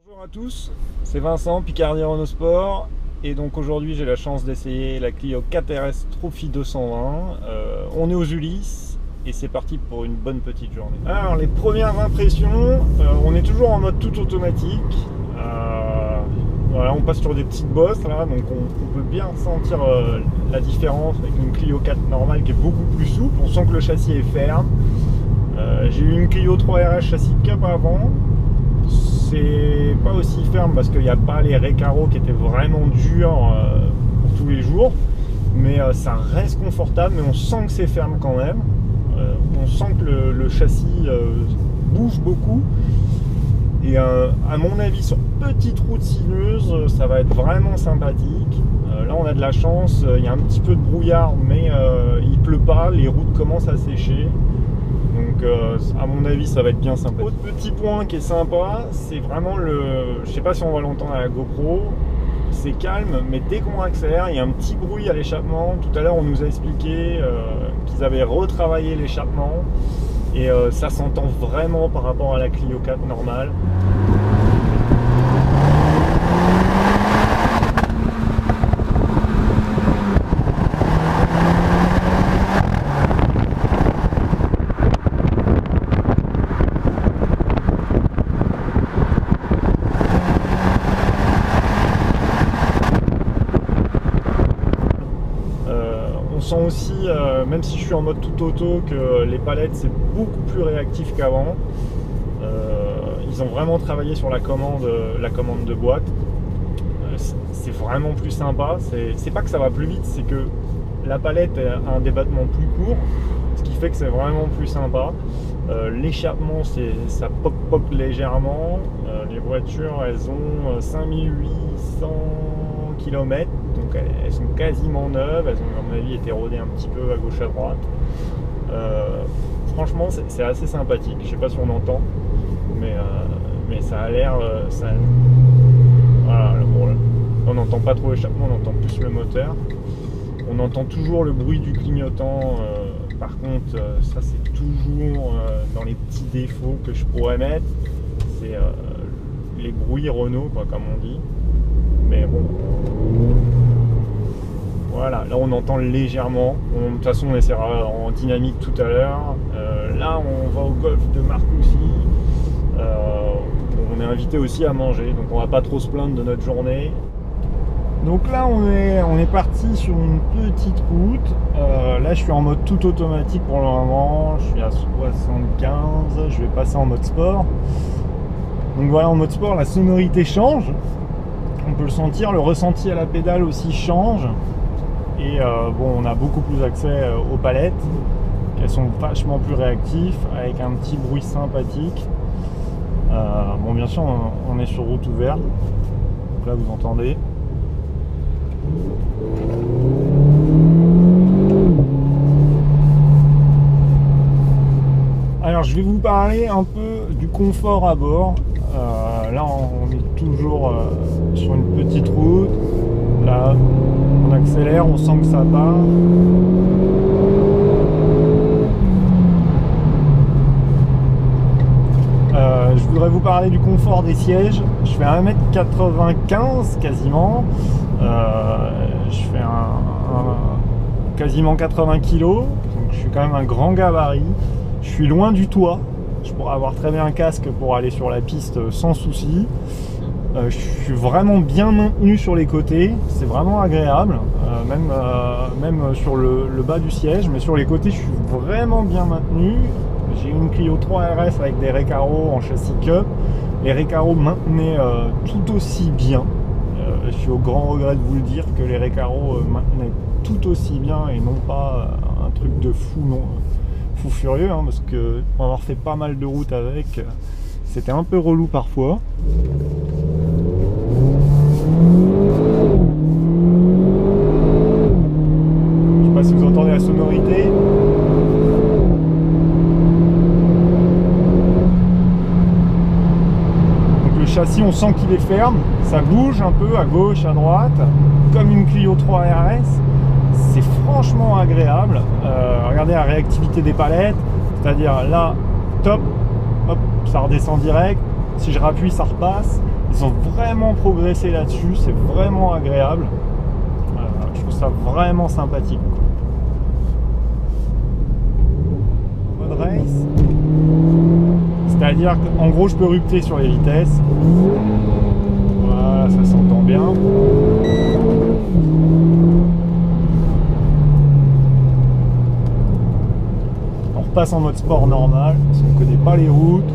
Bonjour à tous, c'est Vincent, Picardie Renault Sport, et donc aujourd'hui j'ai la chance d'essayer la Clio 4RS Trophy 220. On est aux Ulysses et c'est parti pour une bonne petite journée. Alors les premières impressions, on est toujours en mode tout automatique. Voilà, on passe sur des petites bosses là, donc on peut bien sentir la différence avec une Clio 4 normale qui est beaucoup plus souple. On sent que le châssis est ferme. J'ai eu une Clio 3RS châssis Cup avant. C'est pas aussi ferme parce qu'il n'y a pas les récarreaux qui étaient vraiment durs pour tous les jours, mais ça reste confortable, mais on sent que c'est ferme quand même. On sent que le châssis bouge beaucoup, et à mon avis sur petite route sinueuse ça va être vraiment sympathique. Là on a de la chance, il y a un petit peu de brouillard, mais il pleut pas, les routes commencent à sécher. Donc à mon avis ça va être bien sympa. Autre petit point qui est sympa, c'est vraiment je sais pas si on va l'entendre à la GoPro, c'est calme, mais dès qu'on accélère, il y a un petit bruit à l'échappement. Tout à l'heure on nous a expliqué qu'ils avaient retravaillé l'échappement, et ça s'entend vraiment par rapport à la Clio 4 normale. On sent aussi, même si je suis en mode tout auto, que les palettes c'est beaucoup plus réactif qu'avant. Ils ont vraiment travaillé sur la commande de boîte. C'est vraiment plus sympa. C'est pas que ça va plus vite, c'est que la palette a un débattement plus court, ce qui fait que c'est vraiment plus sympa. L'échappement, ça pop légèrement. Les voitures, elles ont 5800 km, donc elles sont quasiment neuves. Elles ont, à mon avis, été rodées un petit peu à gauche à droite. Franchement, c'est assez sympathique. Je sais pas si on entend, mais ça a l'air. Voilà, on n'entend pas trop l'échappement, on entend plus le moteur. On entend toujours le bruit du clignotant. Par contre, ça c'est toujours dans les petits défauts que je pourrais mettre. C'est les bruits Renault, quoi, comme on dit. Mais bon, voilà, là on entend légèrement. De toute façon on essaiera en dynamique tout à l'heure. Là on va au golf de Marcoussis. On est invité aussi à manger, donc on va pas trop se plaindre de notre journée. Donc là on est parti sur une petite route. Là je suis en mode tout automatique pour le moment. Je suis à 75, je vais passer en mode sport. Donc voilà, en mode sport la sonorité change. On peut le sentir, le ressenti à la pédale aussi change. Et bon, on a beaucoup plus accès aux palettes, elles sont vachement plus réactives, avec un petit bruit sympathique. Bon, bien sûr on est sur route ouverte, donc là vous entendez. Alors je vais vous parler un peu du confort à bord. Là on est toujours sur une petite route. Là on accélère, on sent que ça part. Je voudrais vous parler du confort des sièges. Je fais 1m95 quasiment. Je fais quasiment 80 kg, donc je suis quand même un grand gabarit. Je suis loin du toit. Je pourrais avoir très bien un casque pour aller sur la piste sans souci. Je suis vraiment bien maintenu sur les côtés, c'est vraiment agréable, même sur le bas du siège, mais sur les côtés je suis vraiment bien maintenu. J'ai une Clio 3RS avec des récarreaux en châssis Cup. Les récarreaux maintenaient tout aussi bien. Je suis au grand regret de vous le dire que les récarreaux maintenaient tout aussi bien et non pas un truc de fou, fou furieux, hein, parce que pour avoir fait pas mal de routes avec, c'était un peu relou parfois. Je sais pas si vous entendez la sonorité. Donc le châssis, on sent qu'il est ferme, ça bouge un peu à gauche, à droite, comme une Clio 3RS. C'est franchement agréable. Regardez la réactivité des palettes, c'est-à-dire là, top, hop, ça redescend direct. Si je rappuie, ça repasse. Ils ont vraiment progressé là-dessus, c'est vraiment agréable. Je trouve ça vraiment sympathique. Mode race, c'est-à-dire qu'en gros je peux rupter sur les vitesses. Voilà, ça s'entend bien. On repasse en mode sport normal, parce qu'on ne connaît pas les routes.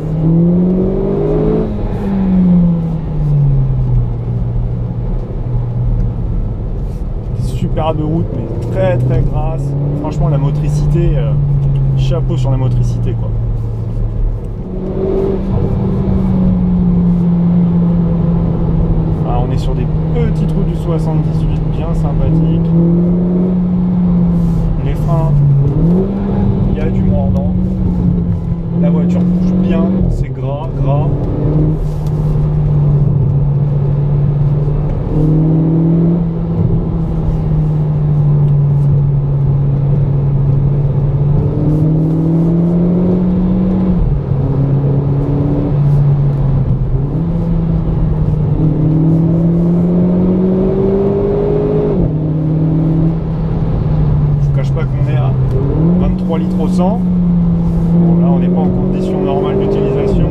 Superbe route, mais très très grasse. Franchement, la motricité, chapeau sur la motricité, quoi. Alors, on est sur des petites routes du 78 bien sympathiques. Les freins, il y a du mordant. La voiture bouge bien, c'est gras. Litres au 100. Bon, là on n'est pas en condition normale d'utilisation.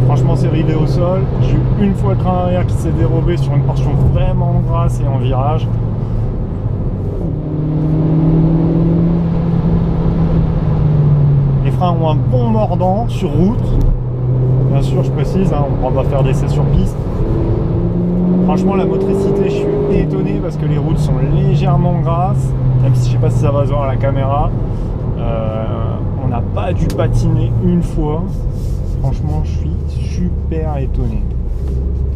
Franchement c'est rivé au sol. J'ai eu une fois le train arrière qui s'est dérobé sur une portion vraiment grasse et en virage. Les freins ont un bon mordant sur route. Bien sûr, je précise, hein, on va faire d'essais sur piste. Franchement, la motricité, je suis étonné parce que les routes sont légèrement grasses, même si je sais pas si ça va se voir à la caméra. On n'a pas dû patiner une fois. Franchement, je suis super étonné.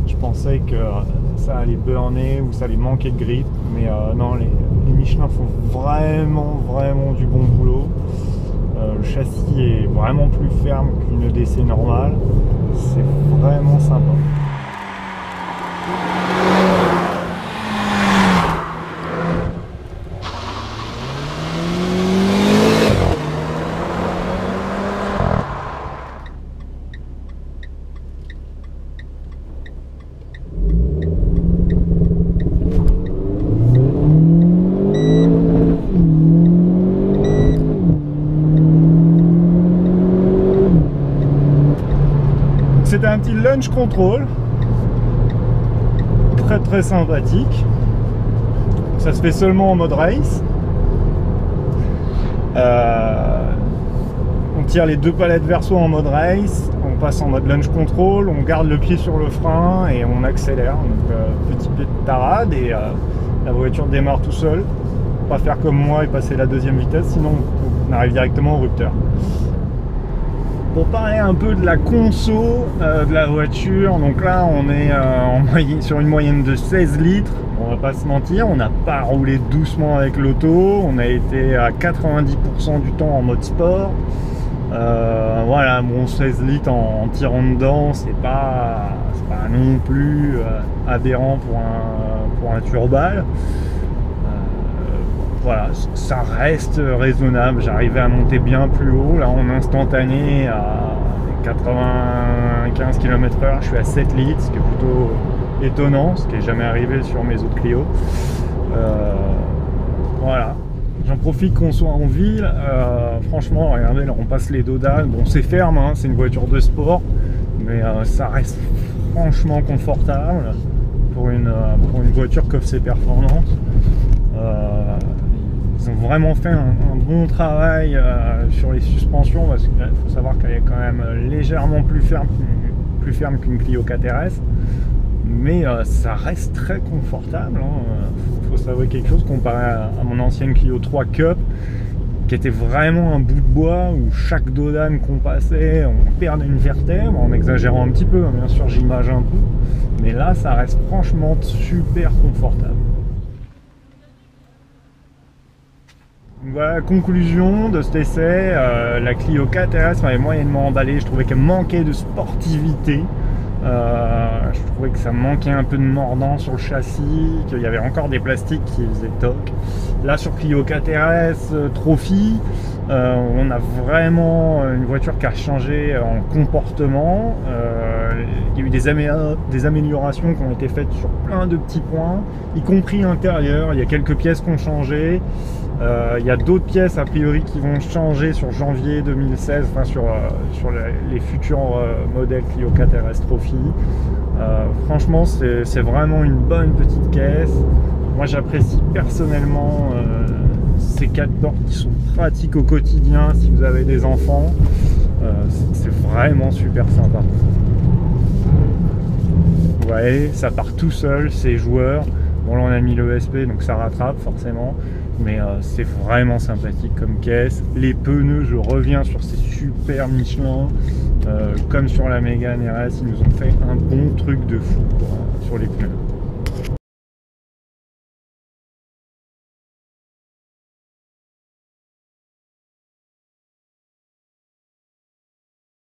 Je pensais que ça allait burner ou ça allait manquer de grip, mais non, les Michelin font vraiment du bon boulot. Le châssis est vraiment plus ferme qu'une DC normale. C'est vraiment sympa. C'était un petit launch control, très sympathique. Ça se fait seulement en mode race. On tire les deux palettes verso en mode race, on passe en mode launch control, on garde le pied sur le frein et on accélère. Donc petit pied de tarade et la voiture démarre tout seul. Pas faire comme moi et passer la deuxième vitesse, sinon on arrive directement au rupteur. Pour parler un peu de la conso de la voiture, donc là on est sur une moyenne de 16 litres, on va pas se mentir, on n'a pas roulé doucement avec l'auto, on a été à 90% du temps en mode sport. Voilà, bon 16 litres en tirant dedans, c'est pas non plus aberrant pour un turbal. Voilà, ça reste raisonnable. J'arrivais à monter bien plus haut. Là, en instantané, à 95 km/h, je suis à 7 litres, ce qui est plutôt étonnant, ce qui n'est jamais arrivé sur mes autres Clio. Voilà, j'en profite qu'on soit en ville. Franchement, regardez, là, on passe les Dodanes. Bon, c'est ferme, hein, c'est une voiture de sport, mais ça reste franchement confortable pour une voiture comme ses performances. Ils ont vraiment fait un bon travail sur les suspensions, parce qu'il faut savoir qu'elle est quand même légèrement plus ferme qu'une Clio 4RS, mais ça reste très confortable. Faut savoir quelque chose comparé à mon ancienne Clio 3 Cup, qui était vraiment un bout de bois où chaque dodane qu'on passait, on perdait une vertèbre, en exagérant un petit peu, hein, bien sûr j'image un peu, mais là ça reste franchement super confortable. Voilà, conclusion de cet essai, la Clio 4RS m'avait moyennement emballé, je trouvais qu'elle manquait de sportivité. Je trouvais que ça manquait un peu de mordant sur le châssis, qu'il y avait encore des plastiques qui faisaient toc. Là sur Clio 4RS Trophy, on a vraiment une voiture qui a changé en comportement. Il y a eu des améliorations qui ont été faites sur plein de petles points, y compris l'intérieur. Il y a quelques pièces qui ont changé. Il y a d'autres pièces a priori qui vont changer sur janvier 2016, enfin sur les futurs modèles Clio 4RS Trophy. Franchement, c'est vraiment une bonne petite caisse. Moi, j'apprécie personnellement ces 4 portes qui sont pratiques au quotidien si vous avez des enfants. C'est vraiment super sympa. Vous voyez, ça part tout seul, c'est joueur. Bon, là on a mis l'ESP donc ça rattrape forcément, mais c'est vraiment sympathique comme caisse. Les pneus, je reviens sur ces super Michelin, comme sur la Mégane RS, ils nous ont fait un bon truc de fou sur les pneus.